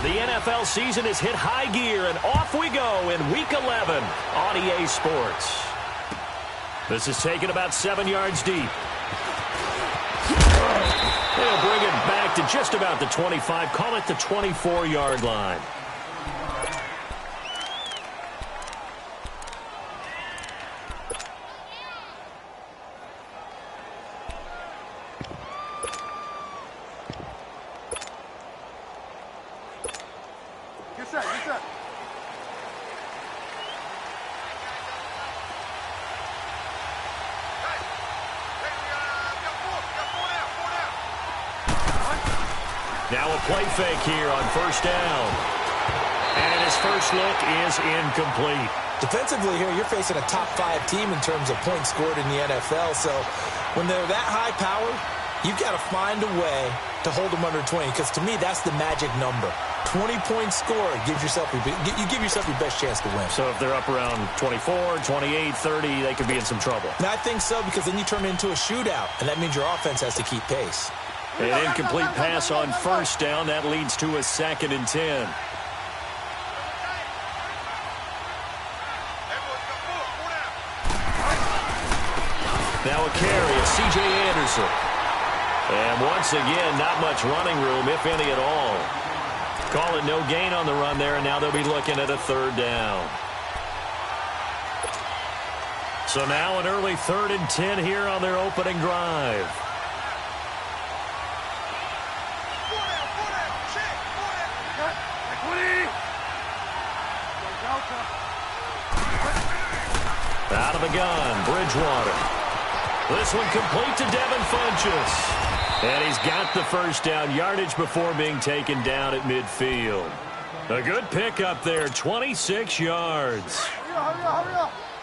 The NFL season has hit high gear, and off we go in Week 11 on EA Sports. This is taken about 7 yards deep. They'll bring it back to just about the 25, call it the 24-yard line. Now a play fake here on first down. And his first look is incomplete. Defensively here, you're facing a top-5 team in terms of points scored in the NFL. So when they're that high-powered, you've got to find a way to hold them under 20. Because to me, that's the magic number. 20-point score gives yourself you give yourself your best chance to win. So if they're up around 24, 28, 30, they could be in some trouble. And I think so, because then you turn it into a shootout, and that means your offense has to keep pace. An incomplete pass on first down. That leads to a 2nd and 10. Now a carry of C.J. Anderson. And once again, not much running room, if any at all. Call it no gain on the run there, and now they'll be looking at a 3rd down. So now an early 3rd and 10 here on their opening drive. Out of the gun, Bridgewater. This one complete to Devin Funchess. And he's got the first down, yardage before being taken down at midfield. A good pickup there, 26 yards.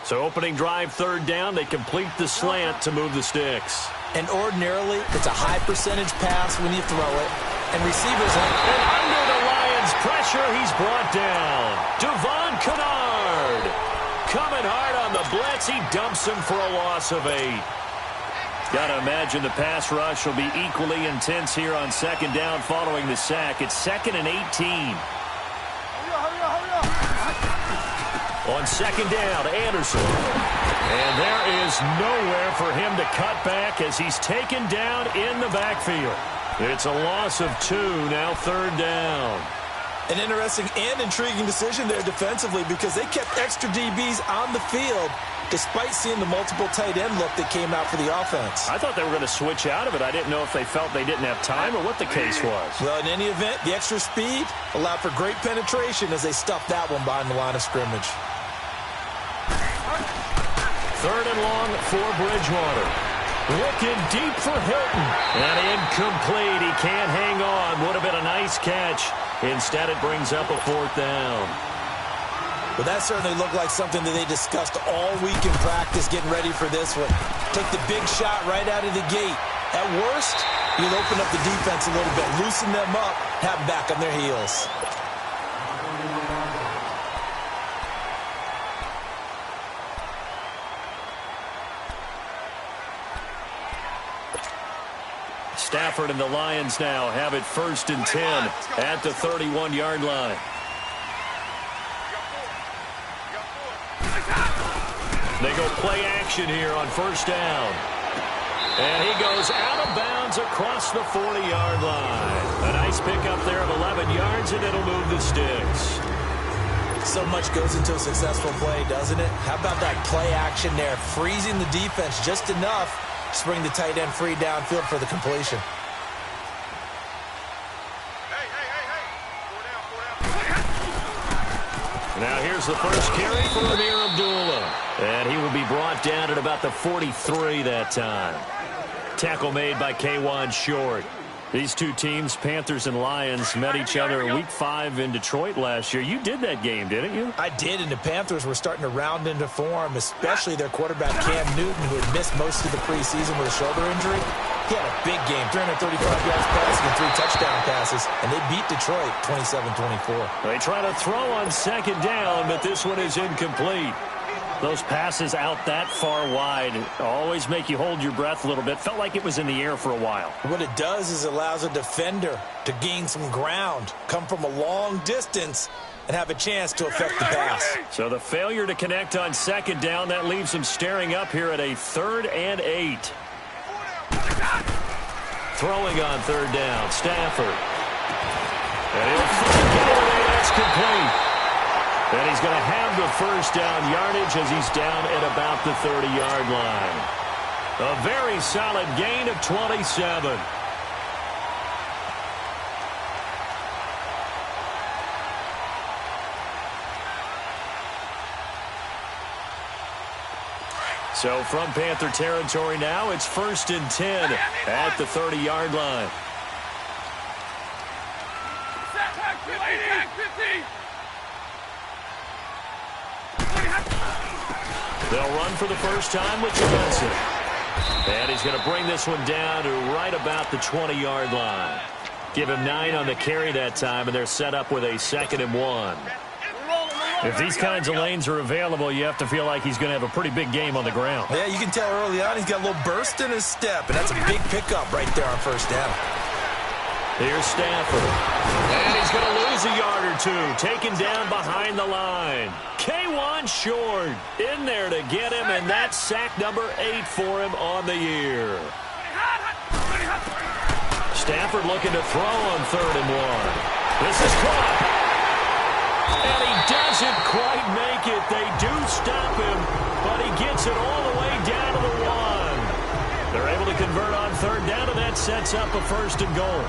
So opening drive, 3rd down, they complete the slant to move the sticks. And ordinarily, it's a high percentage pass when you throw it. And receivers and under the Lions' pressure, he's brought down. Devon Kennard. Coming hard on the blitz, he dumps him for a loss of 8. Got to imagine the pass rush will be equally intense here on 2nd down following the sack. It's 2nd and 18. On 2nd down, Anderson. And there is nowhere for him to cut back as he's taken down in the backfield. It's a loss of 2, now 3rd down. An interesting and intriguing decision there defensively, because they kept extra DBs on the field despite seeing the multiple tight end look that came out for the offense. I thought they were going to switch out of it. I didn't know if they felt they didn't have time or what the case was. Well, in any event, the extra speed allowed for great penetration as they stuffed that one behind the line of scrimmage. 3rd and long for Bridgewater. Looking deep for Hilton. And incomplete. He can't hang on. Would have been a nice catch. Instead, it brings up a 4th down. Well, that certainly looked like something that they discussed all week in practice getting ready for this one. Take the big shot right out of the gate. At worst, you'll open up the defense a little bit, loosen them up, have them back on their heels. Stafford and the Lions now have it 1st and 10 at the 31-yard line. They go play action here on 1st down. And he goes out of bounds across the 40-yard line. A nice pickup there of 11 yards, and it'll move the sticks. So much goes into a successful play, doesn't it? How about that play action there, freezing the defense just enough to bring the tight end free downfield for the completion. Now here's the first carry for Amir Abdullah. And he will be brought down at about the 43 that time. Tackle made by K'Wan Short. These two teams, Panthers and Lions, met each other Week 5 in Detroit last year. You did that game, didn't you? I did, and the Panthers were starting to round into form, especially their quarterback Cam Newton, who had missed most of the preseason with a shoulder injury. He had a big game, 335 yards passing and 3 touchdown passes, and they beat Detroit 27-24. They try to throw on 2nd down, but this one is incomplete. Those passes out that far wide always make you hold your breath a little bit. Felt like it was in the air for a while. What it does is allows a defender to gain some ground, come from a long distance, and have a chance to affect the pass. So the failure to connect on second down, that leaves him staring up here at a 3rd and 8. Throwing on 3rd down, Stafford. And he'll get it, that's complete. And he's going to have the first down yardage as he's down at about the 30-yard line. A very solid gain of 27. So from Panther territory now, it's 1st and 10 at the 30-yard line. They'll run for the first time with Johnson. And he's going to bring this one down to right about the 20-yard line. Give him 9 on the carry that time, and they're set up with a 2nd and 1. If these kinds of lanes are available, you have to feel like he's going to have a pretty big game on the ground. Yeah, you can tell early on he's got a little burst in his step, and that's a big pickup right there on first down. Here's Stafford. And he's going to lose a yard or two. Taken down behind the line. K1 short. In there to get him, and that's sack number 8 for him on the year. Stafford looking to throw on 3rd and 1. This is caught. And he doesn't quite make it. They do stop him, but he gets it all the way down to the 1. They're able to convert on 3rd down, and that sets up a 1st and goal.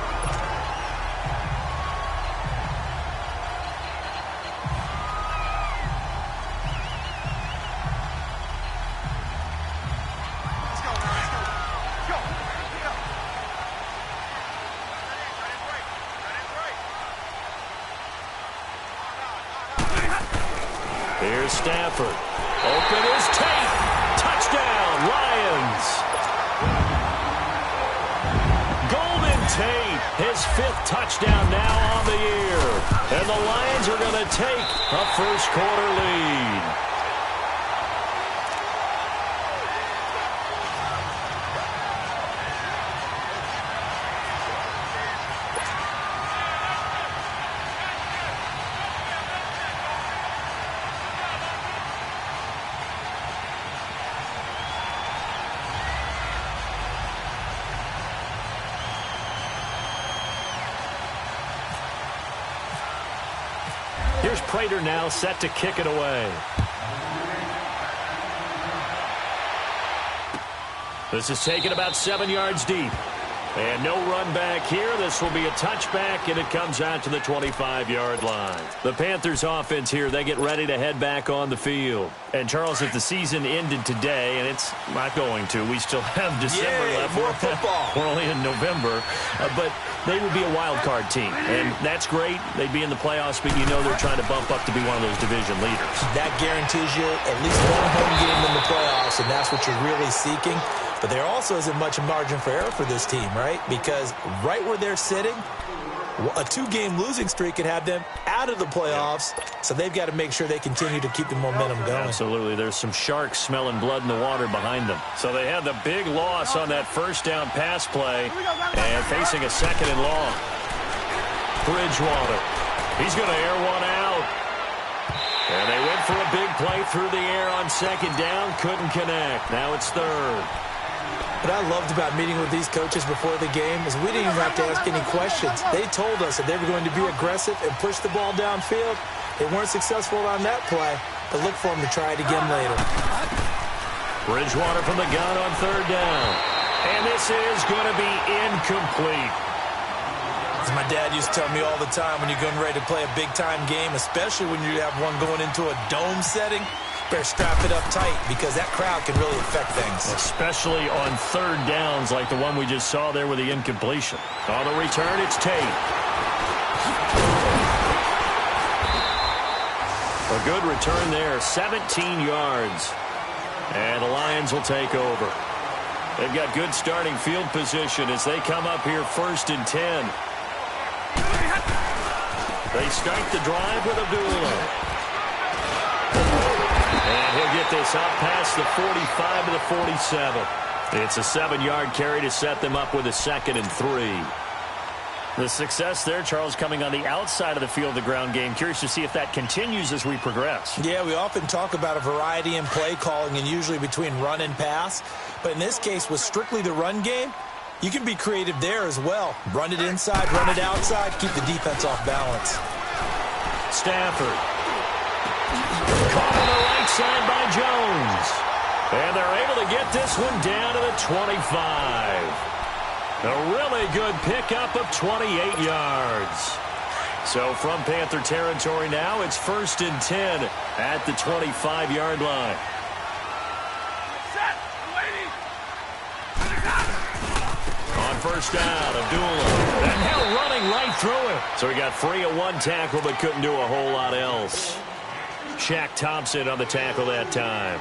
Here's Stafford. Open is Tate. Touchdown, Lions. Golden Tate, his 5th touchdown now on the year. And the Lions are going to take a first-quarter lead. Here's Prater now set to kick it away. This is taken about 7 yards deep. And no run back here. This will be a touchback, and it comes out to the 25-yard line. The Panthers offense here, they get ready to head back on the field. And, Charles, if the season ended today, and it's not going to, we still have December left. More football. We're only in November. But they would be a wild card team. And that's great. They'd be in the playoffs, but you know they're trying to bump up to be one of those division leaders. That guarantees you at least one home game in the playoffs, and that's what you're really seeking. But there also isn't much margin for error for this team, right? Because right where they're sitting, a 2-game losing streak could have them out of the playoffs, so they've got to make sure they continue to keep the momentum going. Absolutely. There's some sharks smelling blood in the water behind them. So they had the big loss on that first down pass play and facing a 2nd and long. Bridgewater. He's going to air one out. And they went for a big play through the air on 2nd down. Couldn't connect. Now it's 3rd. What I loved about meeting with these coaches before the game is we didn't even have to ask any questions. They told us that they were going to be aggressive and push the ball downfield. They weren't successful on that play, but look for them to try it again later. Bridgewater from the gun on 3rd down. And this is going to be incomplete. As my dad used to tell me all the time, when you're getting ready to play a big-time game, especially when you have one going into a dome setting, better strap it up tight because that crowd can really affect things. Especially on 3rd downs like the one we just saw there with the incompletion. On the return, it's Tate. A good return there, 17 yards. And the Lions will take over. They've got good starting field position as they come up here 1st and 10. They start the drive with Abdullah. And he'll get this up past the 45 to the 47. It's a 7-yard carry to set them up with a 2nd and 3. The success there, Charles, coming on the outside of the field, the ground game. Curious to see if that continues as we progress. Yeah, we often talk about a variety in play calling and usually between run and pass. But in this case, with strictly the run game, you can be creative there as well. Run it inside, run it outside, keep the defense off balance. Stafford. Caught on the right side by Jones. And they're able to get this one down to the 25. A really good pickup of 28 yards. So from Panther territory now, it's 1st and 10 at the 25-yard line. On first down, Abdullah. And now running right through it. So he got free of one tackle but couldn't do a whole lot else. Shaq Thompson on the tackle that time.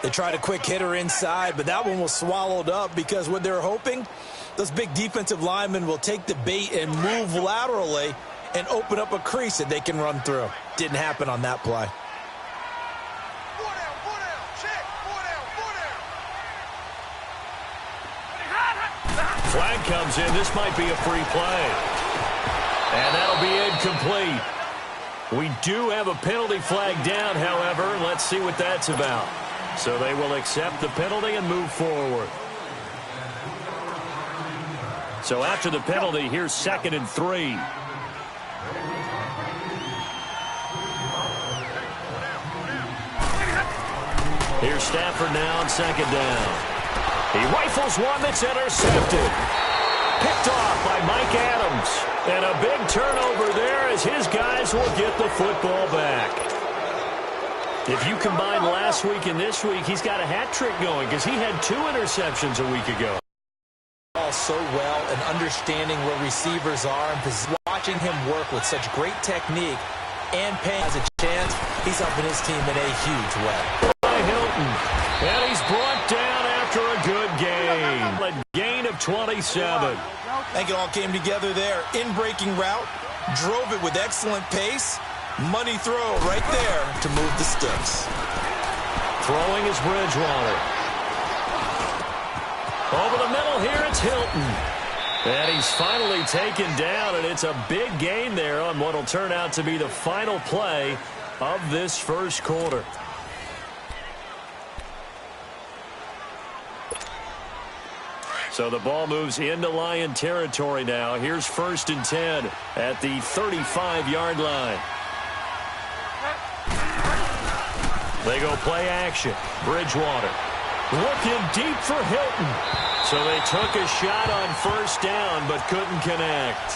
They tried a quick hitter inside, but that one was swallowed up because what they're hoping, those big defensive linemen will take the bait and move laterally and open up a crease that they can run through. Didn't happen on that play. Flag comes in. This might be a free play. And that'll be incomplete. We do have a penalty flag down, however. Let's see what that's about. So they will accept the penalty and move forward. So after the penalty, here's 2nd and 3. Here's Stafford now on 2nd down. He rifles one that's intercepted. Picked off by Mike Adams. And a big turnover there as his guys will get the football back. If you combine last week and this week, he's got a hat trick going because he had 2 interceptions a week ago. So well and understanding where receivers are and watching him work with such great technique and Payne has a chance. He's helping his team in a huge way. By Hilton. And he's brought down after a good game. A gain of 27. I think it all came together there. In-breaking route. Drove it with excellent pace. Money throw right there to move the sticks. Throwing is Bridgewater. Over the middle here, it's Hilton. And he's finally taken down, and it's a big gain there on what will turn out to be the final play of this first quarter. So the ball moves into Lion territory now. Here's 1st and 10 at the 35-yard line. They go play action. Bridgewater looking deep for Hilton. So they took a shot on first down but couldn't connect.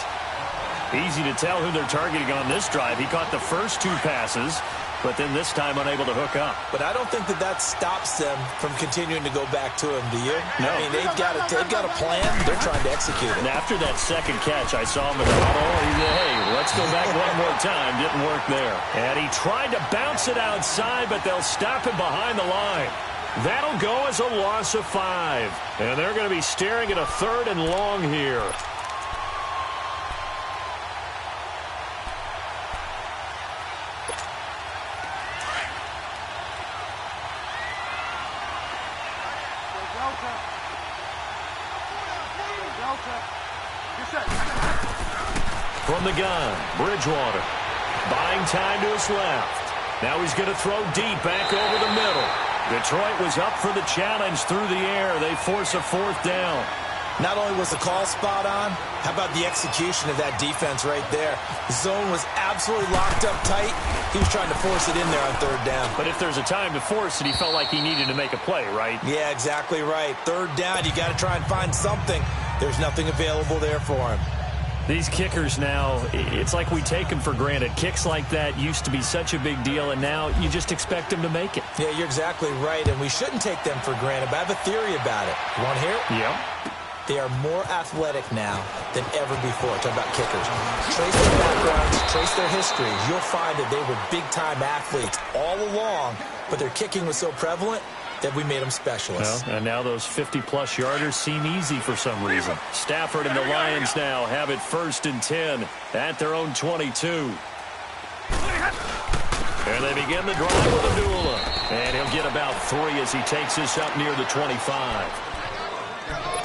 Easy to tell who they're targeting on this drive. He caught the first 2 passes, but then this time unable to hook up. But I don't think that stops them from continuing to go back to him, do you? No. I mean, they've got a plan. They're trying to execute it. And after that second catch, I saw him in the huddle. He said, hey, let's go back one more time. Didn't work there. And he tried to bounce it outside, but they'll stop him behind the line. That'll go as a loss of 5. And they're going to be staring at a 3rd and long here. From the gun, Bridgewater. Buying time to his left. Now he's going to throw deep back over the middle. Detroit was up for the challenge through the air. They force a 4th down. Not only was the call spot on, how about the execution of that defense right there? The zone was absolutely locked up tight. He was trying to force it in there on 3rd down. But if there's a time to force it, he felt like he needed to make a play, right? Yeah, exactly right. 3rd down, you got to try and find something. There's nothing available there for him. These kickers now, it's like we take them for granted. Kicks like that used to be such a big deal, and now you just expect them to make it. Yeah, you're exactly right, and we shouldn't take them for granted, but I have a theory about it. You want to hear it? Yeah. They are more athletic now than ever before. Talk about kickers. Trace their backgrounds, trace their history. You'll find that they were big-time athletes all along, but their kicking was so prevalent that we made them specialists. Well, and now those 50-plus yarders seem easy for some reason. Stafford and the Lions now have it 1st and 10 at their own 22. And they begin the drive with Abdullah. And he'll get about 3 as he takes this up near the 25.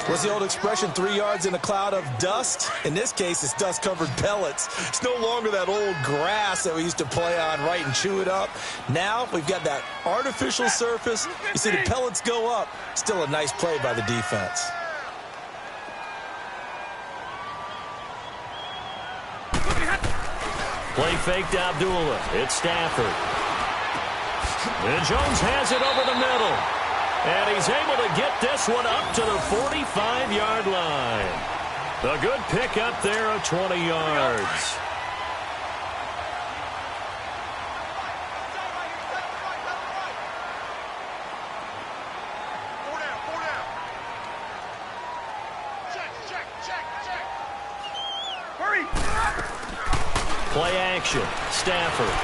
What's the old expression, 3 yards in a cloud of dust? In this case, it's dust-covered pellets. It's no longer that old grass that we used to play on, right, and chew it up. Now we've got that artificial surface. You see the pellets go up. Still a nice play by the defense. Play fake to Abdullah. It's Stafford. And Jones has it over the middle. And he's able to get this one up to the 45-yard line. A good pickup there of 20 yards. Hurry! Play action. Stafford.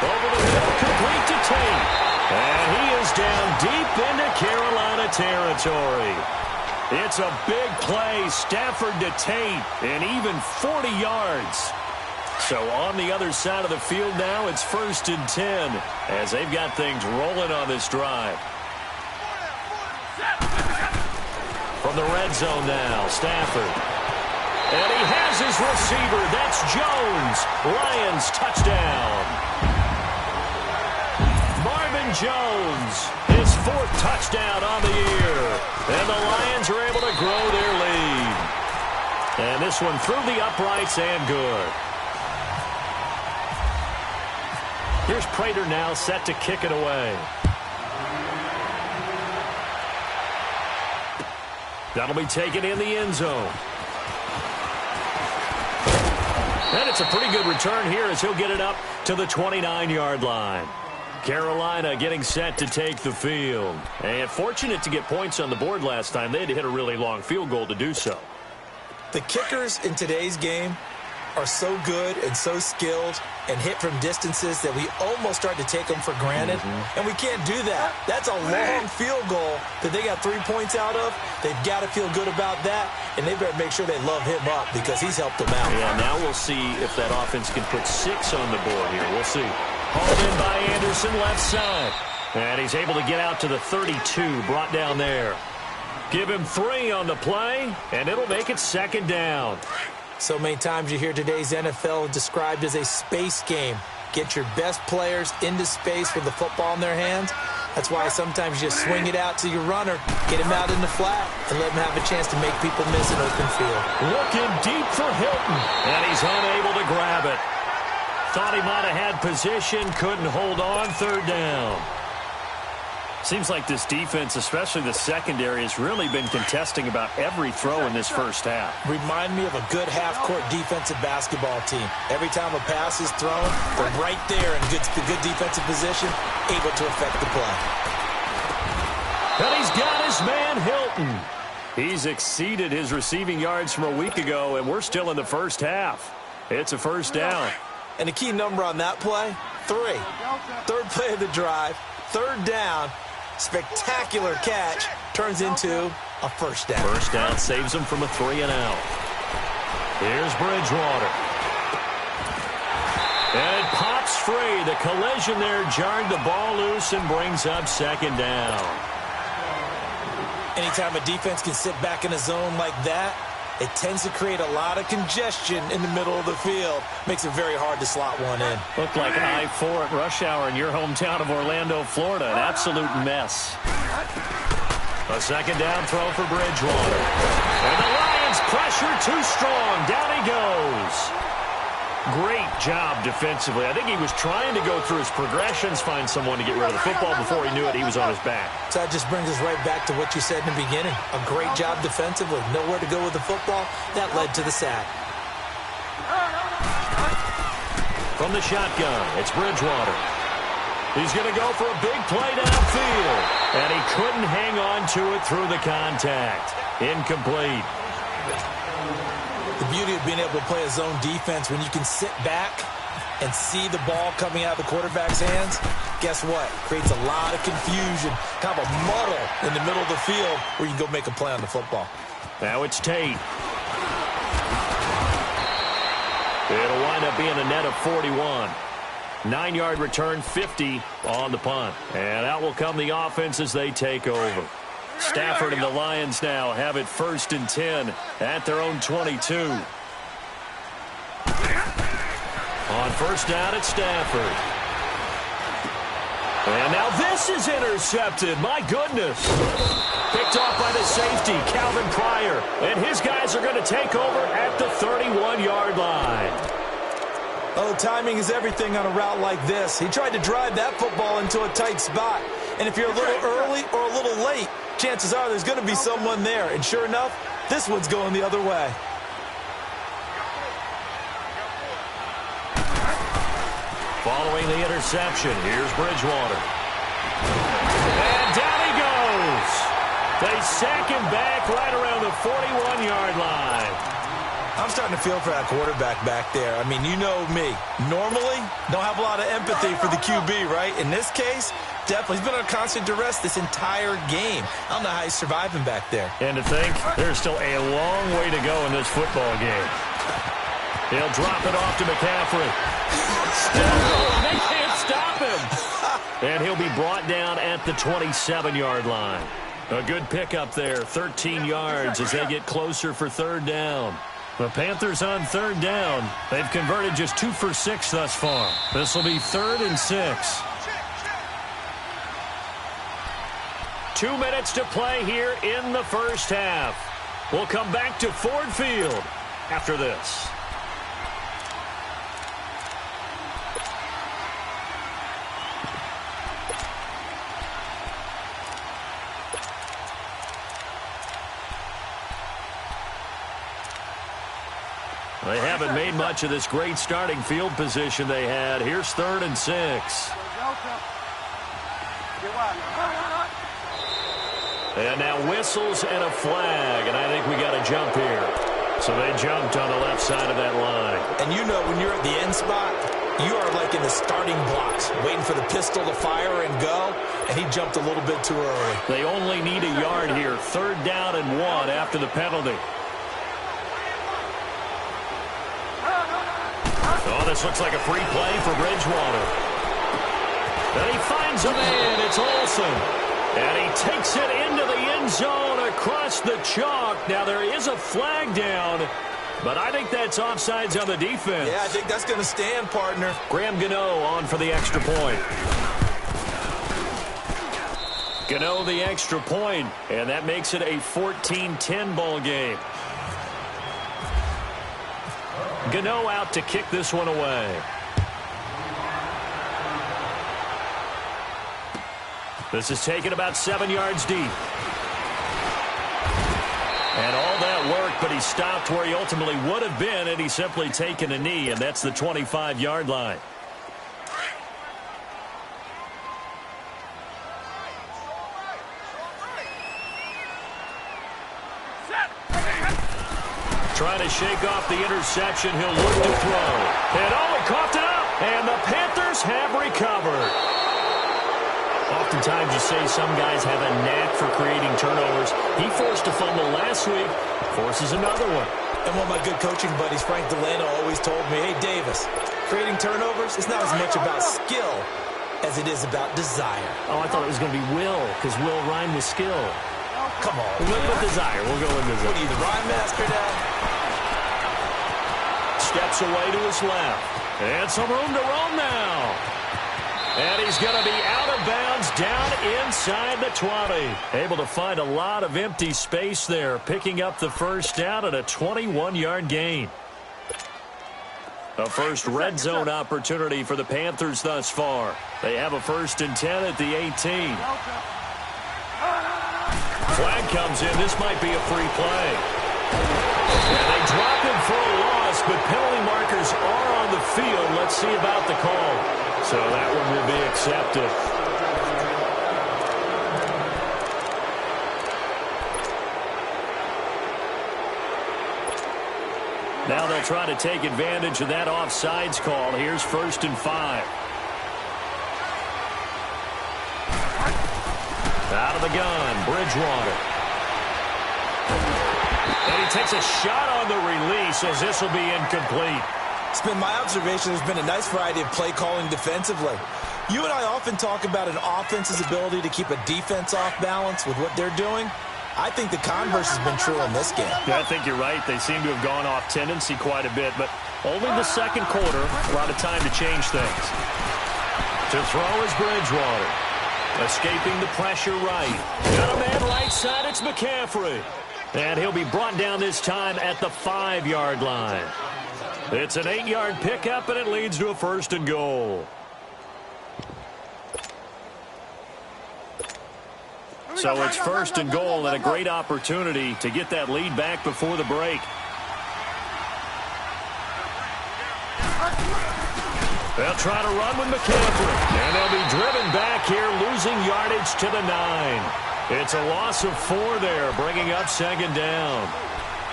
Over the middle, complete to Tate. And he is down deep into Carolina territory. It's a big play. Stafford to Tate, and even 40 yards. So on the other side of the field now, it's 1st and 10 as they've got things rolling on this drive. From the red zone now, Stafford. And he has his receiver. That's Jones. Lions touchdown. Jones, his 4th touchdown on the year. And the Lions are able to grow their lead. And this one through the uprights and good. Here's Prater now set to kick it away. That'll be taken in the end zone. And it's a pretty good return here as he'll get it up to the 29-yard line. Carolina getting set to take the field. And fortunate to get points on the board last time. They had to hit a really long field goal to do so. The kickers in today's game are so good and so skilled and hit from distances that we almost start to take them for granted. And we can't do that. That's a long field goal that they got 3 points out of. They've got to feel good about that, and they better make sure they love him up because he's helped them out. Yeah, now we'll see if that offense can put 6 on the board here. We'll see. Hauled in by Anderson, left side. And he's able to get out to the 32, brought down there. Give him 3 on the play, and it'll make it 2nd down. So many times you hear today's NFL described as a space game. Get your best players into space with the football in their hands. That's why sometimes you swing it out to your runner, get him out in the flat, and let him have a chance to make people miss an open field. Looking deep for Hilton, and he's unable to grab it. Thought he might have had position, couldn't hold on, 3rd down. Seems like this defense, especially the secondary, has really been contesting about every throw in this first half. Remind me of a good half-court defensive basketball team. Every time a pass is thrown, they're right there in good defensive position, able to affect the play. And he's got his man Hilton. He's exceeded his receiving yards from a week ago, and we're still in the first half. It's a 1st down. And the key number on that play, 3. 3rd play of the drive, 3rd down. Spectacular catch turns into a 1st down. 1st down saves him from a 3-and-out. Here's Bridgewater. And it pops free. The collision there jarred the ball loose and brings up 2nd down. Anytime a defense can sit back in a zone like that, it tends to create a lot of congestion in the middle of the field. Makes it very hard to slot one in. Looked like I-4 at rush hour in your hometown of Orlando, Florida. An absolute mess. A 2nd down throw for Bridgewater. And the Lions pressure too strong. Down he goes. Great job defensively. I think he was trying to go through his progressions, find someone to get rid of the football. Before he knew it, he was on his back. So that just brings us right back to what you said in the beginning. A great job defensively. Nowhere to go with the football. That led to the sack. From the shotgun, it's Bridgewater. He's going to go for a big play downfield. And he couldn't hang on to it through the contact. Incomplete. The beauty of being able to play a zone defense when you can sit back and see the ball coming out of the quarterback's hands, guess what? Creates a lot of confusion, kind of a muddle in the middle of the field where you can go make a play on the football. Now it's Tate. It'll wind up being a net of 41. 9-yard return, 50 on the punt. And out will come the offense as they take over. Stafford and the Lions now have it 1st and 10 at their own 22. On 1st down, it's Stafford. And now this is intercepted. My goodness. Picked off by the safety, Calvin Pryor. And his guys are going to take over at the 31-yard line. Oh, timing is everything on a route like this. He tried to drive that football into a tight spot. And if you're a little early or a little late, chances are there's going to be someone there. And sure enough, this one's going the other way. Following the interception, here's Bridgewater. And down he goes. They sack him back right around the 41-yard line. I'm starting to feel for that quarterback back there. I mean, you know me. Normally, don't have a lot of empathy for the QB, right? In this case, definitely. He's been under constant duress this entire game. I don't know how he's surviving back there. And to think, there's still a long way to go in this football game. He'll drop it off to McCaffrey. They can't stop him. And he'll be brought down at the 27-yard line. A good pickup there, 13 yards as they get closer for 3rd down. The Panthers on 3rd down. They've converted just 2 for 6 thus far. This will be 3rd and 6. 2 minutes to play here in the first half. We'll come back to Ford Field after this. They haven't made much of this great starting field position they had. Here's 3rd and 6. And now whistles and a flag, and I think we got a jump here. So they jumped on the left side of that line. And you know when you're at the end spot, you are like in the starting blocks, waiting for the pistol to fire and go, and he jumped a little bit too early. They only need a yard here. 3rd down and 1 after the penalty. Oh, this looks like a free play for Bridgewater. And he finds a man. It's Olsen. And he takes it into the end zone across the chalk. Now, there is a flag down, but I think that's offsides on the defense. Yeah, I think that's going to stand, partner. Graham Gano on for the extra point. Gano the extra point, and that makes it a 14-10 ball game. Gano out to kick this one away. This is taken about 7 yards deep. And all that work, but he stopped where he ultimately would have been, and he's simply taken a knee, and that's the 25-yard line. Trying to shake off the interception. He'll look to throw. And oh, he coughed it up. And the Panthers have recovered. Oftentimes you say some guys have a knack for creating turnovers. He forced a fumble last week. Forces another one. And one of my good coaching buddies, Frank Delano, always told me, hey, Davis, creating turnovers is not as much about skill as it is about desire. Oh, I thought it was going to be will, because will rhyme with skill. Come on. We'll go with desire. We'll go with desire. What are you, the rhyme master now? Steps away to his left. And some room to roam now. And he's going to be out of bounds down inside the 20. Able to find a lot of empty space there, picking up the first down at a 21-yard gain. A first red zone opportunity for the Panthers thus far. They have a 1st and 10 at the 18. Flag comes in. This might be a free play. And they drop him for a loss, but penalty markers are on the field. Let's see about the call. So that one will be accepted. Now they'll try to take advantage of that offsides call. Here's 1st and 5. Out of the gun, Bridgewater. And he takes a shot on the release as this will be incomplete. It's been my observation there's been a nice variety of play calling defensively. You and I often talk about an offense's ability to keep a defense off balance with what they're doing. I think the converse has been true in this game. Yeah, I think you're right. They seem to have gone off tendency quite a bit, but only the second quarter, a lot of time to change things. To throw is Bridgewater. Escaping the pressure right. Got a man right side, it's McCaffrey. And he'll be brought down this time at the 5-yard line. It's an 8-yard pickup, and it leads to a 1st and goal. So it's 1st and goal, and a great opportunity to get that lead back before the break. They'll try to run with McCaffrey, and they'll be driven back here, losing yardage to the 9. It's a loss of 4 there, bringing up 2nd down.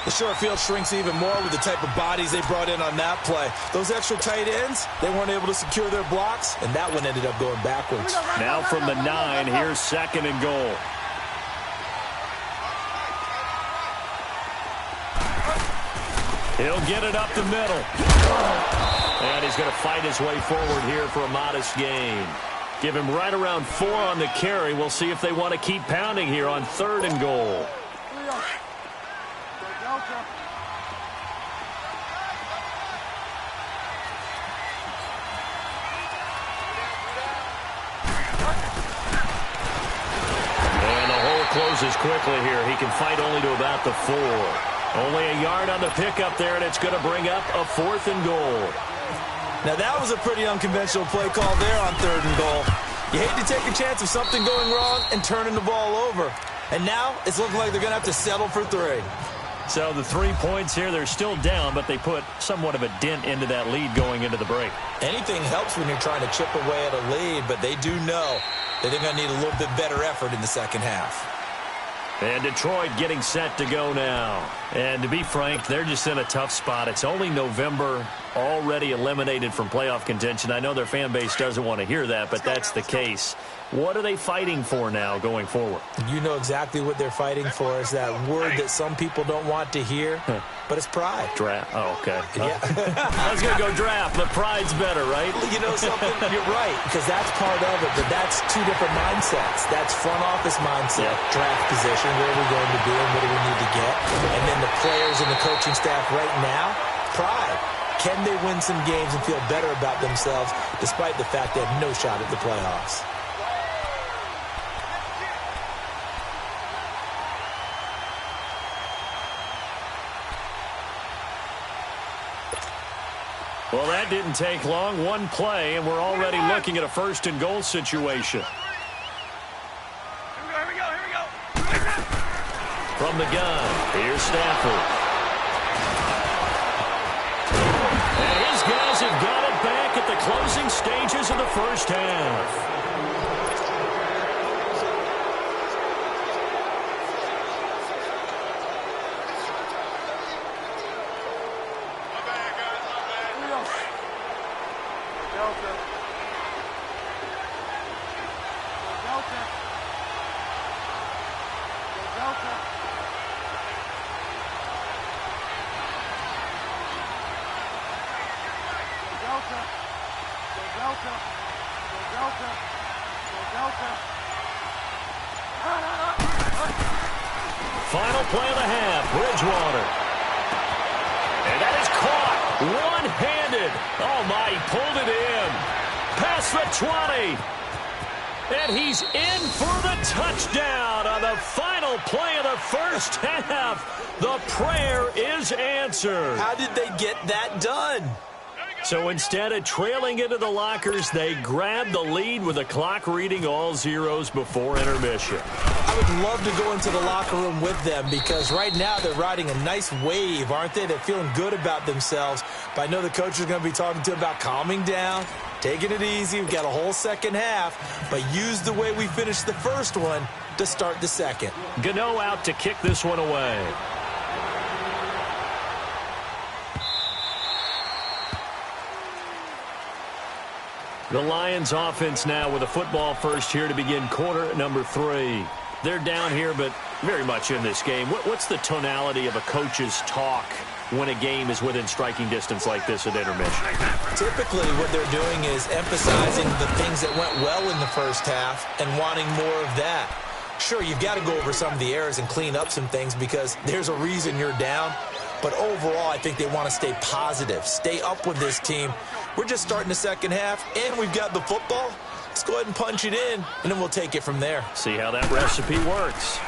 The short field shrinks even more with the type of bodies they brought in on that play. Those extra tight ends, they weren't able to secure their blocks, and that one ended up going backwards. Now from the 9, here's 2nd and goal. He'll get it up the middle. And he's going to fight his way forward here for a modest gain. Give him right around 4 on the carry. We'll see if they want to keep pounding here on 3rd and goal. And the hole closes quickly here. He can fight only to about the 4. Only a yard on the pickup there, and it's going to bring up a 4th and goal. Now, that was a pretty unconventional play call there on 3rd and goal. You hate to take a chance of something going wrong and turning the ball over. And now it's looking like they're going to have to settle for 3. So the 3 points here, they're still down, but they put somewhat of a dent into that lead going into the break. Anything helps when you're trying to chip away at a lead, but they do know that they're going to need a little bit better effort in the second half. And Detroit getting set to go now. And to be frank, they're just in a tough spot. It's only November, already eliminated from playoff contention. I know their fan base doesn't want to hear that, but that's the case. What are they fighting for now going forward? You know exactly what they're fighting for. Is that word that some people don't want to hear, but it's pride. Draft. Oh, okay. Yeah. I was going to go draft, but pride's better, right? You know something? You're right, because that's part of it, but that's 2 different mindsets. That's front office mindset, draft position, where are we going to be and what do we need to get? And then the players and the coaching staff right now, pride. Can they win some games and feel better about themselves despite the fact they have no shot at the playoffs? Well, that didn't take long. 1 play, and we're already looking at a 1st and goal situation. Here we go. From the gun, here's Stafford. And his guys have got it back at the closing stages of the first half. Final play of the half, Bridgewater. And that is caught one-handed. Oh, my, he pulled it in. Past the 20. And he's in for the touchdown on the final play of the first half. The prayer is answered. How did they get that done? So instead of trailing into the lockers, they grabbed the lead with the clock reading all zeros before intermission. I would love to go into the locker room with them because right now they're riding a nice wave, aren't they? They're feeling good about themselves. But I know the coach is going to be talking to them about calming down, taking it easy. We've got a whole second half, but use the way we finished the first one to start the second. Gano out to kick this one away. The Lions offense now with a football first here to begin quarter number 3. They're down here, but very much in this game. What's the tonality of a coach's talk when a game is within striking distance like this at intermission? Typically, what they're doing is emphasizing the things that went well in the first half and wanting more of that. Sure, you've got to go over some of the errors and clean up some things because there's a reason you're down. But overall, I think they want to stay positive, stay up with this team. We're just starting the second half, and we've got the football. Let's go ahead and punch it in, and then we'll take it from there. See how that recipe works.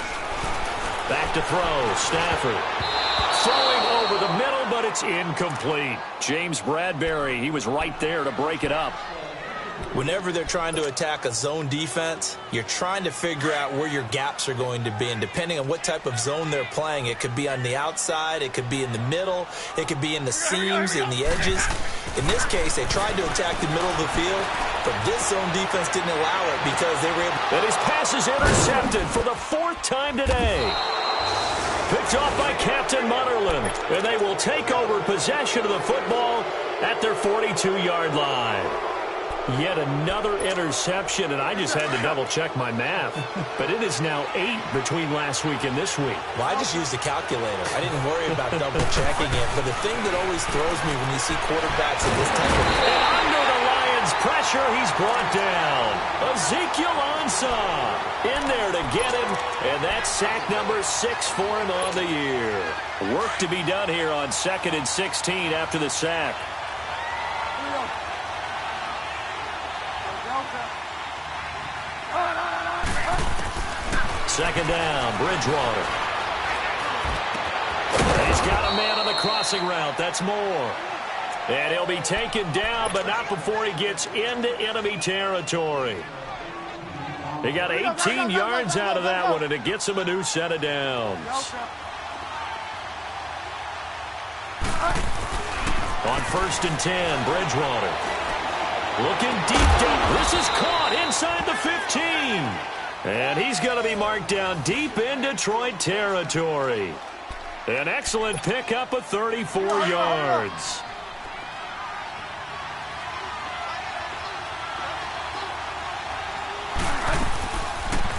Back to throw, Stafford. Throwing over the middle, but it's incomplete. James Bradbury, he was right there to break it up. Whenever they're trying to attack a zone defense, you're trying to figure out where your gaps are going to be. And depending on what type of zone they're playing, it could be on the outside, it could be in the middle, it could be in the seams, in the edges. In this case, they tried to attack the middle of the field, but this zone defense didn't allow it because they were able. And his pass is intercepted for the 4th time today. Picked off by Captain Mutterland, and they will take over possession of the football at their 42-yard line. Yet another interception, and I just had to double-check my math. But it is now 8 between last week and this week. Well, I just used a calculator. I didn't worry about double-checking it. But the thing that always throws me when you see quarterbacks in this type of play. And under the Lions' pressure, he's brought down. Ezekiel Ansah in there to get him, and that's sack number 6 for him on the year. Work to be done here on 2nd and 16 after the sack. Second down, Bridgewater. He's got a man on the crossing route. That's Moore. And he'll be taken down, but not before he gets into enemy territory. He got 18 yards out of that one, and it gets him a new set of downs. On 1st and 10, Bridgewater. Looking deep down. This is caught inside the 15. And he's going to be marked down deep in Detroit territory. An excellent pickup of 34 yards.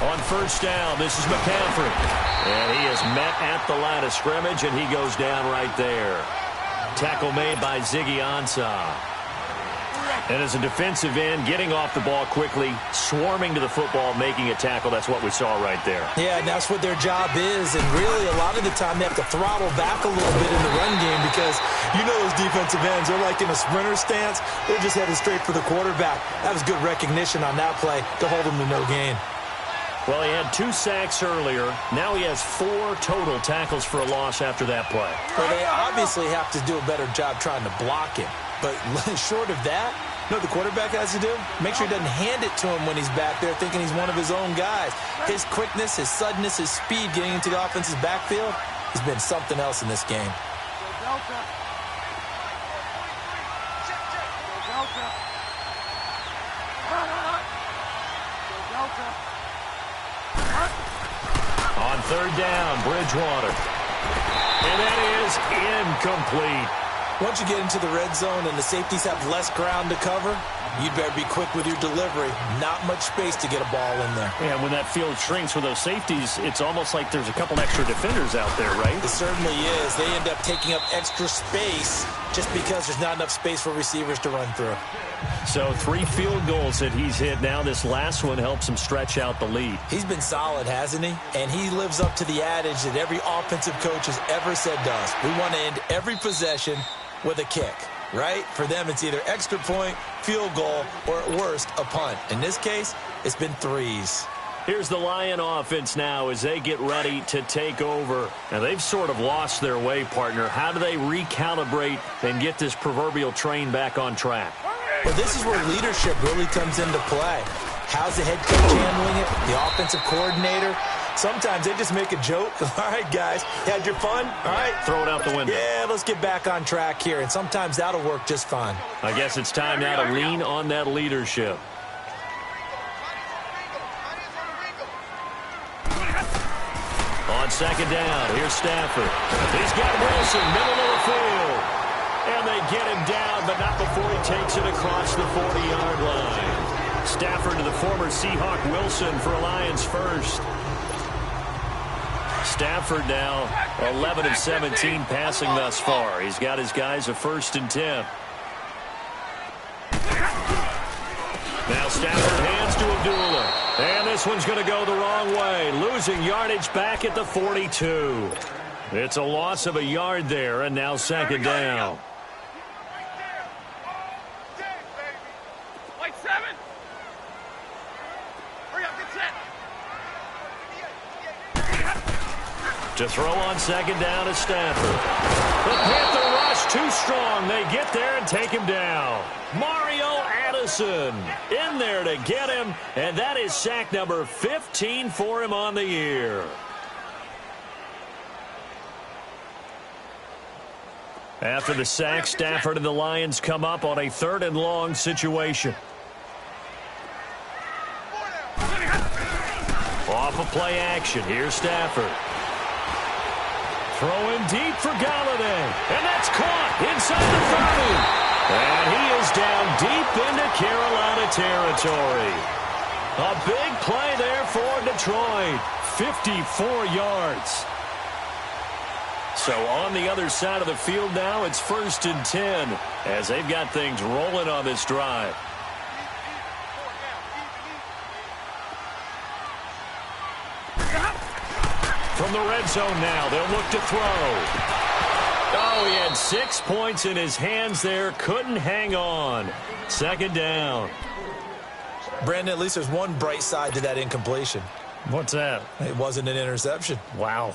On 1st down, this is McCaffrey. And he is met at the line of scrimmage, and he goes down right there. Tackle made by Ziggy Ansah. And as a defensive end, getting off the ball quickly, swarming to the football, making a tackle, that's what we saw right there. Yeah, and that's what their job is. And really, a lot of the time, they have to throttle back a little bit in the run game because you know those defensive ends, they're like in a sprinter stance. They're just headed straight for the quarterback. That was good recognition on that play to hold him to no gain. Well, he had 2 sacks earlier. Now he has 4 total tackles for a loss after that play. Well, they obviously have to do a better job trying to block him. But short of that, you know what the quarterback has to do? Make sure he doesn't hand it to him when he's back there thinking he's one of his own guys. His quickness, his suddenness, his speed getting into the offense's backfield has been something else in this game. On 3rd down, Bridgewater. And that is incomplete. Once you get into the red zone and the safeties have less ground to cover, you'd better be quick with your delivery. Not much space to get a ball in there. Yeah, when that field shrinks with those safeties, it's almost like there's a couple extra defenders out there, right? It certainly is. They end up taking up extra space just because there's not enough space for receivers to run through. So 3 field goals that he's hit now. This last one helps him stretch out the lead. He's been solid, hasn't he? And he lives up to the adage that every offensive coach has ever said to us. We want to end every possession with a kick, right? For them, it's either extra point, field goal, or at worst, a punt. In this case, it's been 3s. Here's the Lion offense now as they get ready to take over. Now, they've sort of lost their way, partner. How do they recalibrate and get this proverbial train back on track? Well, this is where leadership really comes into play. How's the head coach handling it? The offensive coordinator? Sometimes they just make a joke. All right, guys, you had your fun? All right. Throw it out the window. Yeah, let's get back on track here. And sometimes that'll work just fine. I guess it's time now to lean on that leadership. On 2nd down, here's Stafford. He's got Wilson, middle of the field. And they get him down, but not before he takes it across the 40-yard line. Stafford to the former Seahawk Wilson for a Lions first. Stafford now 11 of 17 passing thus far. He's got his guys a 1st and 10. Now Stafford hands to Abdullah. And this one's going to go the wrong way. Losing yardage back at the 42. It's a loss of a yard there, and now 2nd down. To throw on 2nd down is Stafford. The Panther rush too strong. They get there and take him down. Mario Addison in there to get him, and that is sack number 15 for him on the year. After the sack, Stafford and the Lions come up on a 3rd and long situation. Off of play action, here's Stafford. Throwing deep for Galladay. And that's caught inside the 30. And he is down deep into Carolina territory. A big play there for Detroit. 54 yards. So on the other side of the field now, it's 1st and 10 as they've got things rolling on this drive. From the red zone now, they'll look to throw. Oh, he had 6 points in his hands there. Couldn't hang on. 2nd down. Brandon, at least there's one bright side to that incompletion. What's that? It wasn't an interception. Wow.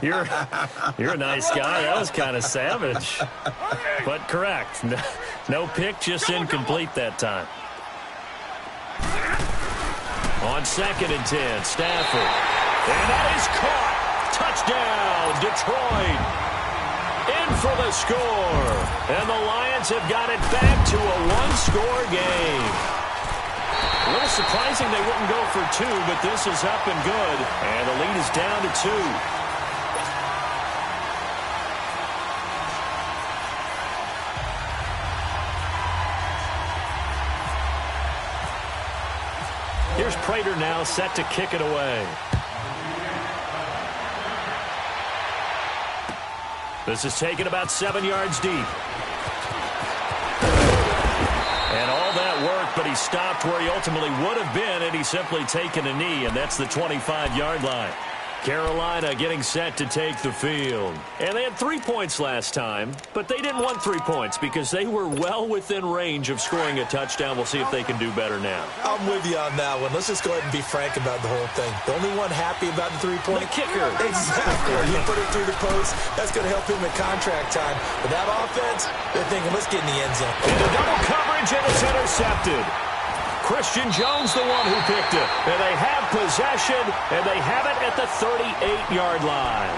You're a nice guy. That was kind of savage. But correct. No pick, just incomplete that time. On 2nd and 10, Stafford. And that is caught. Touchdown, Detroit. In for the score. And the Lions have got it back to a 1-score game. A little surprising they wouldn't go for 2, but this is up and good. And the lead is down to 2. Here's Prater now set to kick it away. This is taken about 7 yards deep. And all that work, but he stopped where he ultimately would have been had he simply taken a knee, and that's the 25-yard line. Carolina getting set to take the field. And they had 3 points last time, but they didn't want 3 points because they were well within range of scoring a touchdown. We'll see if they can do better now. I'm with you on that one. Let's just go ahead and be frank about the whole thing. The only one happy about the 3-point? The kicker. Exactly. You put it through the post. That's going to help him in contract time. But that offense, they're thinking, let's get in the end zone. Into double coverage, and it's intercepted. Christian Jones the one who picked it. And they have possession, and they have it at the 38-yard line.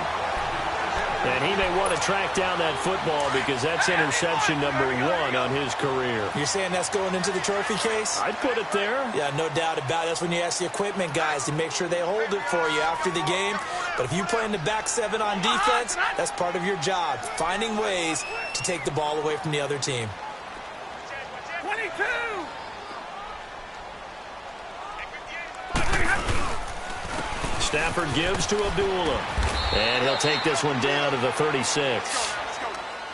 And he may want to track down that football because that's interception number 1 on his career. You're saying that's going into the trophy case? I'd put it there. Yeah, no doubt about it. That's when you ask the equipment guys to make sure they hold it for you after the game. But if you play in the back 7 on defense, that's part of your job, finding ways to take the ball away from the other team. 22! Stafford gives to Abdullah. And he'll take this one down to the 36.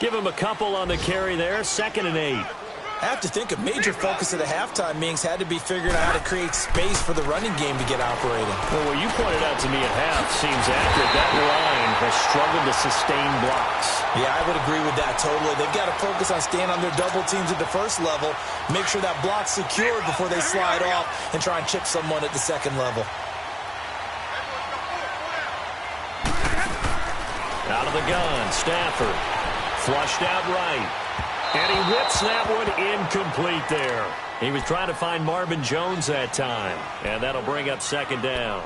Give him a couple on the carry there. 2nd and 8. I have to think a major focus of the halftime meetings had to be figuring out how to create space for the running game to get operating. Well, what you pointed out to me at half seems accurate. That line has struggled to sustain blocks. Yeah, I would agree with that totally. They've got to focus on staying on their double teams at the first level, make sure that block's secured before they slide off and try and chip someone at the second level. Out of the gun, Stafford. Flushed out right. And he whips that one incomplete there. He was trying to find Marvin Jones that time. And that'll bring up 2nd down.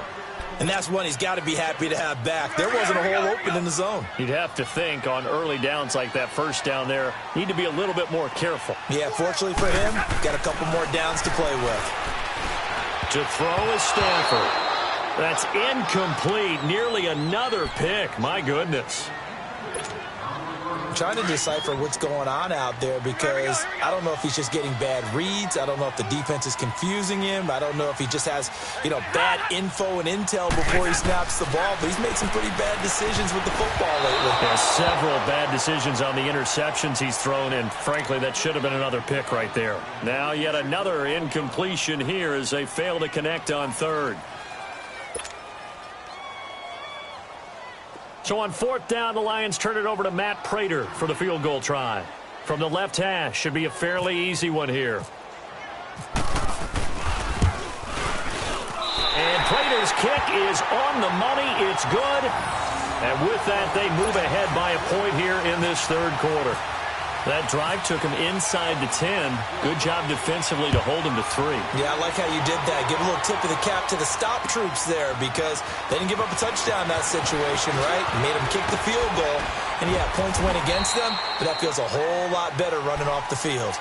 And that's one he's got to be happy to have back. There wasn't a hole open in the zone. You'd have to think on early downs like that first down there, need to be a little bit more careful. Yeah, fortunately for him, got a couple more downs to play with. To throw is Stafford. That's incomplete. Nearly another pick. My goodness. trying to decipher what's going on out there because I don't know if he's just getting bad reads. I don't know if the defense is confusing him. I don't know if he just has, bad info and intel before he snaps the ball. But he's made some pretty bad decisions with the football lately. Yeah, several bad decisions on the interceptions he's thrown in. Frankly, that should have been another pick right there. Now yet another incompletion here as they fail to connect on third. So on fourth down, the Lions turn it over to Matt Prater for the field goal try. From the left hash, should be a fairly easy one here. And Prater's kick is on the money. It's good. And with that, they move ahead by a point here in this third quarter. That drive took him inside the 10. Good job defensively to hold him to 3. Yeah, I like how you did that. Give a little tip of the cap to the stop troops there because they didn't give up a touchdown in that situation, right? Made them kick the field goal. And, yeah, points went against them, but that feels a whole lot better running off the field.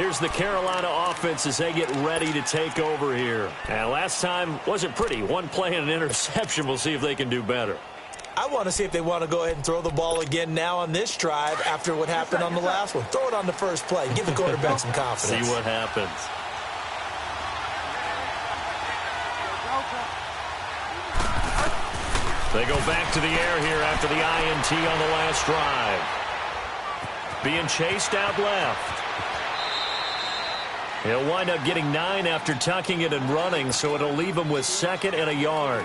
Here's the Carolina offense as they get ready to take over here. And last time wasn't pretty. One play and an interception. We'll see if they can do better. I want to see if they want to go ahead and throw the ball again now on this drive after what happened on the last one. Throw it on the first play. Give the quarterback some confidence. See what happens. They go back to the air here after the INT on the last drive. Being chased out left. He'll wind up getting 9 after tucking it and running, so it'll leave him with 2nd and a yard.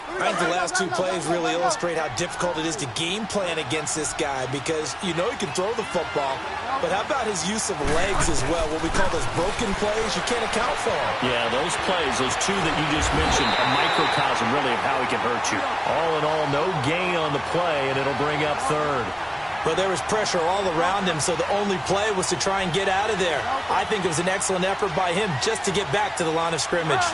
I think the last 2 plays really illustrate how difficult it is to game plan against this guy because he can throw the football, but how about his use of legs as well? What we call those broken plays, you can't account for them. Yeah, those plays, those 2 that you just mentioned, a microcosm really of how he can hurt you. All in all, no gain on the play, and it'll bring up third. Well, there was pressure all around him, so the only play was to try and get out of there. I think it was an excellent effort by him just to get back to the line of scrimmage.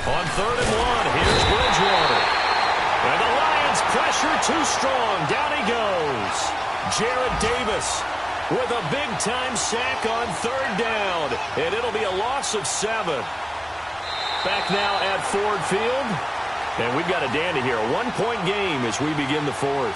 On 3rd and 1, here's Bridgewater. And the Lions pressure too strong. Down he goes. Jarrett Davis with a big-time sack on 3rd down. And it'll be a loss of 7. Back now at Ford Field. And we've got a dandy here. A 1-point game as we begin the 4th.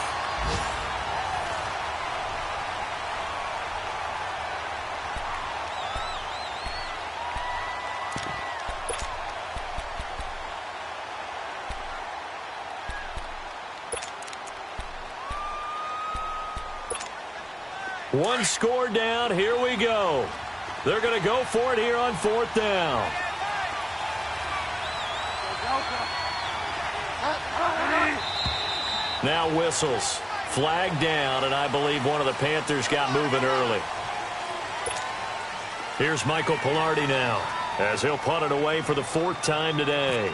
One score down. Here we go. They're going to go for it here on 4th down. Now whistles. Flag down, and I believe one of the Panthers got moving early. Here's Michael Pilardi now as he'll punt it away for the 4th time today.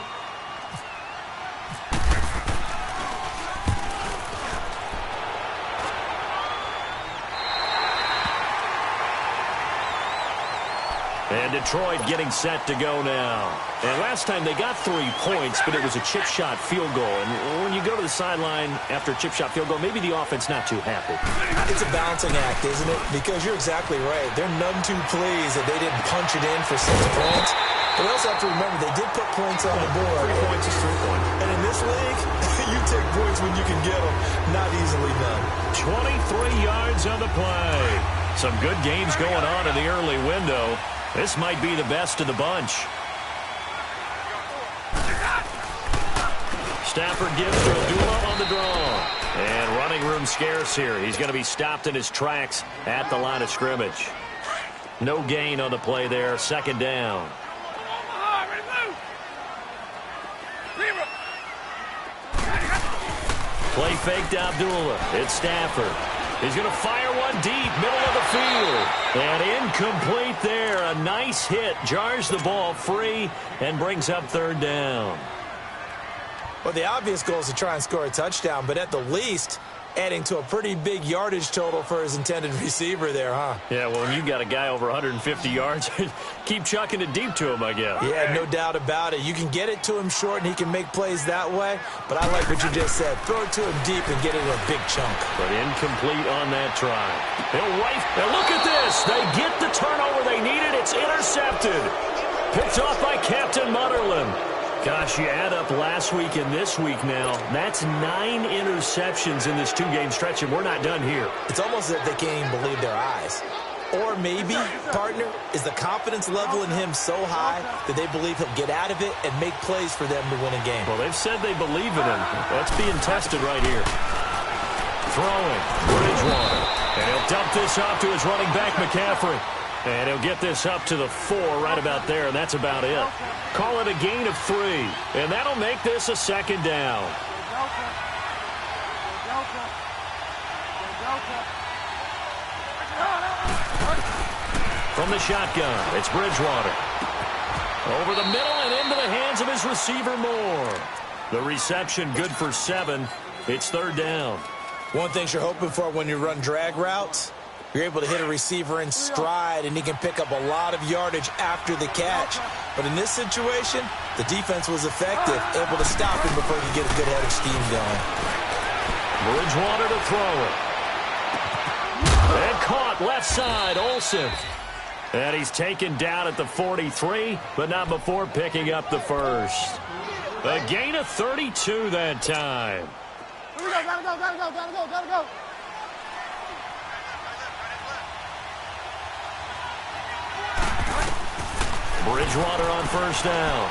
And Detroit getting set to go now. And last time they got 3 points, but it was a chip shot field goal. And when you go to the sideline after a chip shot field goal, maybe the offense not too happy. It's a balancing act, isn't it? Because you're exactly right. They're none too pleased that they didn't punch it in for 6 points. But we also have to remember they did put points on the board. 3 points is 3 points. And in this league, you take points when you can get them. Not easily done. 23 yards on the play. Some good games going on in the early window. This might be the best of the bunch. Stafford gives to Abdullah on the draw. And running room scarce here. He's going to be stopped in his tracks at the line of scrimmage. No gain on the play there. 2nd down. Play fake to Abdullah. It's Stafford. He's going to fire one deep, middle of the field. And incomplete there. A nice hit. Jars the ball free and brings up 3rd down. Well, the obvious goal is to try and score a touchdown, but at the least, adding to a pretty big yardage total for his intended receiver there, huh? Yeah, well, when you got a guy over 150 yards, keep chucking it deep to him, I guess. Yeah, no doubt about it. You can get it to him short, and he can make plays that way, but I like what you just said. Throw it to him deep and get it in a big chunk. But incomplete on that try. Now look at this. They get the turnover they needed. It's intercepted. Picked off by Captain Mutterland. Gosh, you add up last week and this week now. That's 9 interceptions in this 2-game stretch, and we're not done here. It's almost as if they can't even believe their eyes. Or maybe, partner, is the confidence level in him so high that they believe he'll get out of it and make plays for them to win a game. Well, they've said they believe in him. That's being tested right here. Throwing, Bridgewater. And he'll dump this off to his running back, McCaffrey. And he'll get this up to the 4 right about there, and that's about it. Call it a gain of 3, and that'll make this a 2nd down. From the shotgun, it's Bridgewater. Over the middle and into the hands of his receiver, Moore. The reception good for 7. It's 3rd down. One thing you're hoping for when you run drag routes, you're able to hit a receiver in stride, and he can pick up a lot of yardage after the catch. But in this situation, the defense was effective, able to stop him before he could get a good head of steam going. Bridgewater to throw it. And caught left side, Olsen. And he's taken down at the 43, but not before picking up the 1st. A gain of 32 that time. Here we go, gotta go. Bridgewater on 1st down.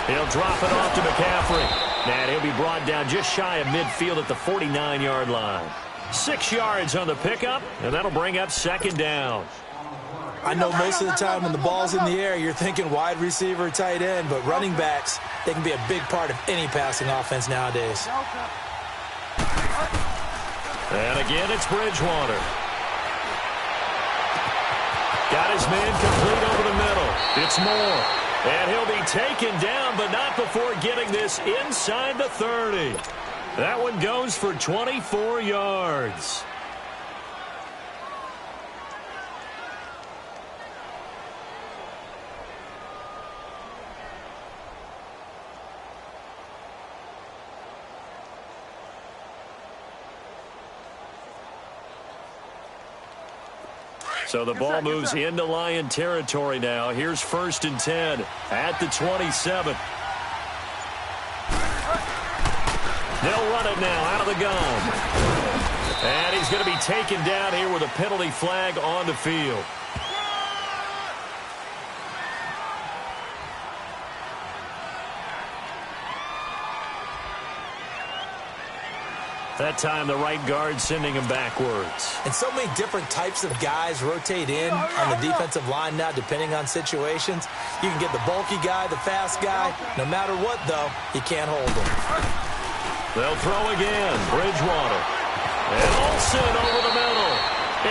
He'll drop it off to McCaffrey. And he'll be brought down just shy of midfield at the 49-yard line. 6 yards on the pickup, and that'll bring up 2nd down. I know most of the time when the ball's in the air, you're thinking wide receiver, tight end, but running backs, they can be a big part of any passing offense nowadays. And again, it's Bridgewater. Got his man complete over the middle. It's Moore. And he'll be taken down, but not before getting this inside the 30. That one goes for 24 yards. So the ball moves into Lion territory now. Here's 1st and 10 at the 27. They'll run it now out of the gun. And he's going to be taken down here with a penalty flag on the field. That time, the right guard sending him backwards. And so many different types of guys rotate in on the defensive line now, depending on situations. You can get the bulky guy, the fast guy. No matter what, though, you can't hold him. They'll throw again. Bridgewater. And Olsen over the middle.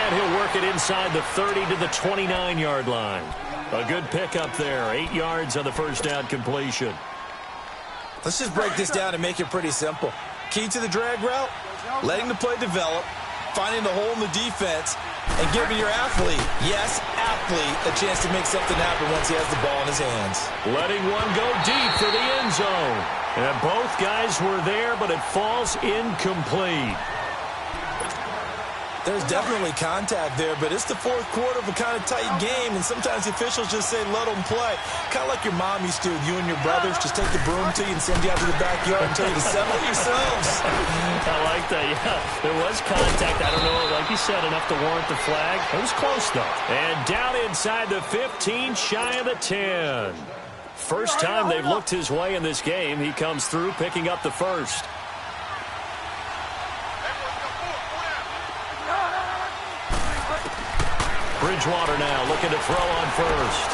And he'll work it inside the 30 to the 29-yard line. A good pickup there. 8 yards on the 1st down completion. Let's just break this down and make it pretty simple. Key to the drag route, letting the play develop, finding the hole in the defense, and giving your athlete, yes, athlete, a chance to make something happen once he has the ball in his hands. Letting one go deep for the end zone. And both guys were there, but it falls incomplete. There's definitely contact there, but it's the 4th quarter of a kind of tight game, and sometimes the officials just say, let them play. Kind of like your mom used to with you and your brothers, just take the broom to you and send you out to the backyard and tell you to settle it yourselves. I like that, yeah. There was contact. I don't know, like you said, enough to warrant the flag. It was close, though. And down inside the 15, shy of the 10. First time they've looked his way in this game. He comes through, picking up the 1st. Bridgewater now looking to throw on 1st.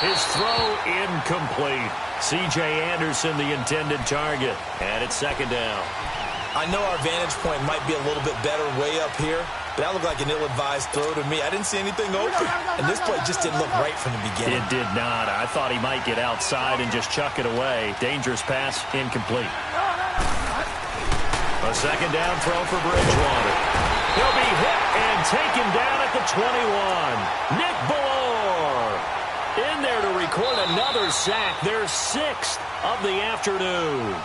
His throw incomplete. C.J. Anderson, the intended target. And it's 2nd down. I know our vantage point might be a little bit better way up here, but that looked like an ill-advised throw to me. I didn't see anything open, and this play just didn't look right from the beginning. It did not. I thought he might get outside and just chuck it away. Dangerous pass, incomplete. A 2nd down throw for Bridgewater. He'll be hit and taken down at the 21. Nick Ballore in there to record another sack. Their 6th of the afternoon.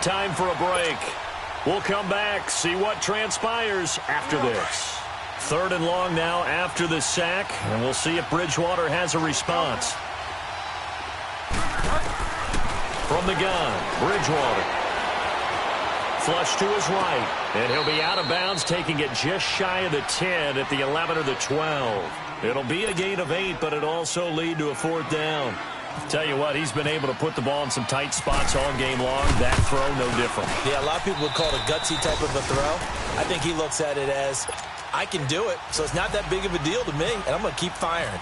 Time for a break. We'll come back, see what transpires after this. 3rd and long now after the sack, and we'll see if Bridgewater has a response. From the gun, Bridgewater. Flush to his right, and he'll be out of bounds, taking it just shy of the 10 at the 11 or the 12. It'll be a gain of 8, but it'll also lead to a 4th down. Tell you what, he's been able to put the ball in some tight spots all game long. That throw, no different. Yeah, a lot of people would call it a gutsy type of a throw. I think he looks at it as, I can do it, so it's not that big of a deal to me, and I'm going to keep firing.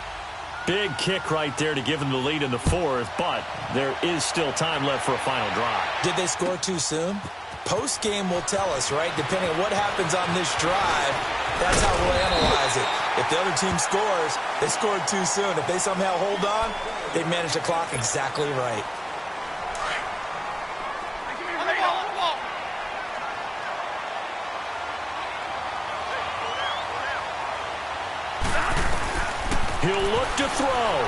Big kick right there to give him the lead in the 4th, but there is still time left for a final drive. Did they score too soon? Post-game will tell us, right? Depending on what happens on this drive, that's how we'll analyze it. If the other team scores, they scored too soon. If they somehow hold on, they managed the clock exactly right. He'll look to throw.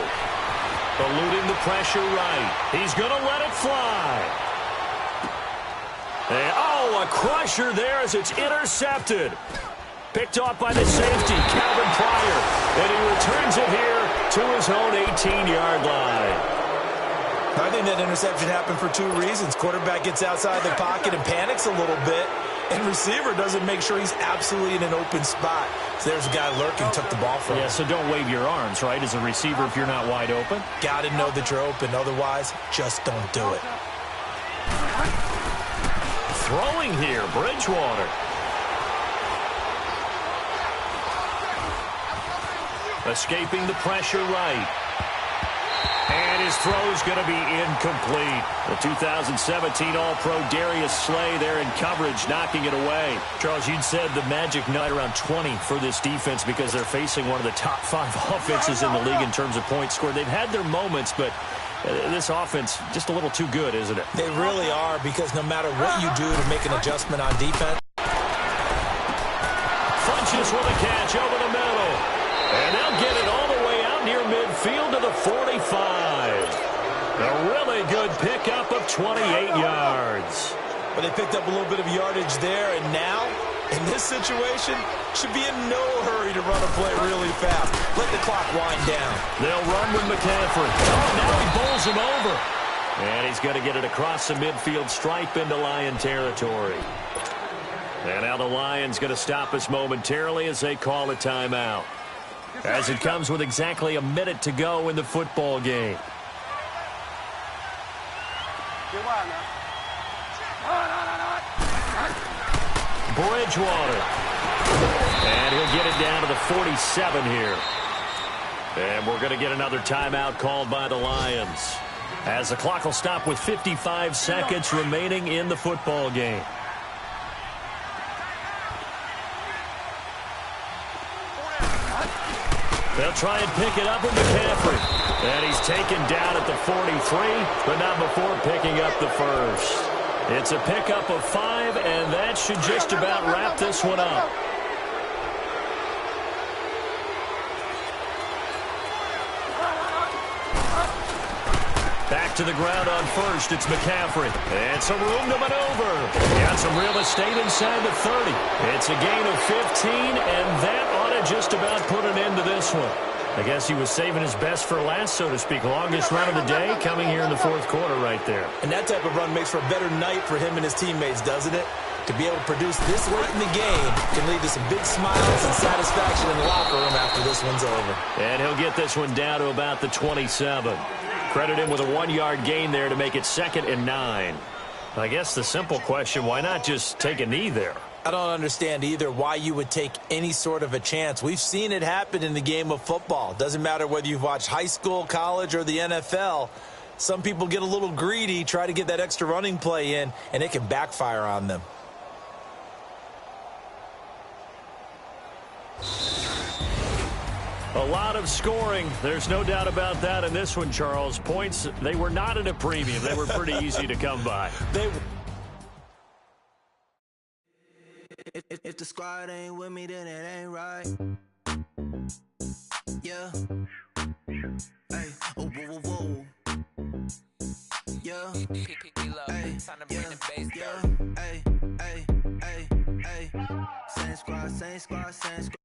Eluding the pressure right. He's going to let it fly. And, oh, a crusher there as it's intercepted. Picked off by the safety, Calvin Pryor. And he returns it here to his own 18-yard line. I think that interception happened for 2 reasons. Quarterback gets outside the pocket and panics a little bit. And receiver doesn't make sure he's absolutely in an open spot. So there's a guy lurking, took the ball from him. Yeah, so don't wave your arms, right, as a receiver if you're not wide open. Got to know that you're open. Otherwise, just don't do it. Throwing here, Bridgewater. Escaping the pressure right. And his throw is going to be incomplete. The 2017 All-Pro Darius Slay there in coverage, knocking it away. Charles, you'd said the magic night around 20 for this defense because they're facing one of the top 5 offenses in the league in terms of points scored. They've had their moments, but this offense just a little too good, isn't it? They really are, because no matter what you do to make an adjustment on defense. Funches with a catch over the middle. And they'll get it all the way out near midfield to the 45. A really good pickup of 28 yards. But they picked up a little bit of yardage there, and now, in this situation, should be in no hurry to run a play really fast. Let the clock wind down. They'll run with McCaffrey. Oh, now he bowls him over. And he's going to get it across the midfield stripe into Lion territory. And now the Lions going to stop us momentarily as they call a timeout. As it comes with exactly a minute to go in the football game. Bridgewater. And he'll get it down to the 47 here. And we're going to get another timeout called by the Lions, as the clock will stop with 55 seconds remaining in the football game. They'll try and pick it up with McCaffrey. And he's taken down at the 43, but not before picking up the first. It's a pickup of 5, and that should just about wrap this one up. Back to the ground on first. It's McCaffrey. And some room to maneuver. Got some real estate inside the 30. It's a gain of 15, and that ought to just about put an end to this one. I guess he was saving his best for last, so to speak. Longest run of the day coming here in the 4th quarter right there. And that type of run makes for a better night for him and his teammates, doesn't it? To be able to produce this late in the game can lead to some big smiles and satisfaction in the locker room after this one's over. And he'll get this one down to about the 27. Credit him with a 1-yard gain there to make it 2nd and 9. I guess the simple question, why not just take a knee there? I don't understand either why you would take any sort of a chance. We've seen it happen in the game of football. Doesn't matter whether you've watched high school, college, or the NFL. Some people get a little greedy, try to get that extra running play in, and it can backfire on them. A lot of scoring. There's no doubt about that in this one, Charles. Points, they were not at a premium. They were pretty easy to come by. If the squad ain't with me, then it ain't right. Yeah. Hey. Oh, whoa, whoa, whoa. Yeah. Hey. Yeah. Hey. Hey. Hey. Hey. Same squad, same squad, same squad.